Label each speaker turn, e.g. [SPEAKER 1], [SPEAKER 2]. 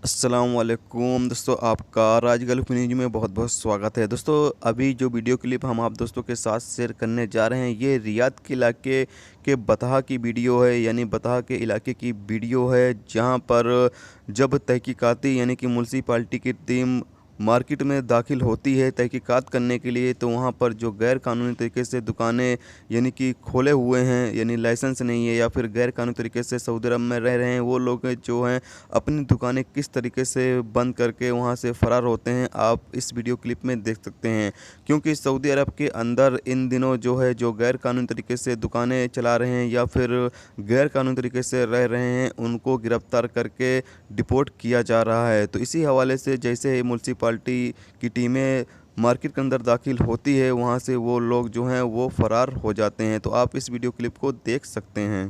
[SPEAKER 1] अस्सलाम वालेकुम दोस्तों, आपका राज गल्फ न्यूज में बहुत बहुत स्वागत है। दोस्तों, अभी जो वीडियो क्लिप हम आप दोस्तों के साथ शेयर करने जा रहे हैं, ये रियाद के इलाके के बतहा की वीडियो है। यानी बतहा के इलाके की वीडियो है, जहां पर जब तहकीकाती यानी कि म्युनिसिपालिटी की टीम मार्केट में दाखिल होती है तहकीकात करने के लिए, तो वहाँ पर जो गैर कानूनी तरीके से दुकानें यानी कि खोले हुए हैं, यानी लाइसेंस नहीं है या फिर गैर कानूनी तरीके से सऊदी अरब में रह रहे हैं, वो लोग जो हैं अपनी दुकानें किस तरीके से बंद करके वहाँ से फ़रार होते हैं, आप इस वीडियो क्लिप में देख सकते हैं। क्योंकि सऊदी अरब के अंदर इन दिनों जो है जो गैर कानूनी तरीके से दुकानें चला रहे हैं या फिर गैर कानूनी तरीके से रह रहे हैं, उनको गिरफ्तार करके डिपोर्ट किया जा रहा है। तो इसी हवाले से जैसे ही म्युनिसिपालिटी की टीमें मार्केट के अंदर दाखिल होती है, वहाँ से वो लोग जो हैं वो फ़रार हो जाते हैं। तो आप इस वीडियो क्लिप को देख सकते हैं।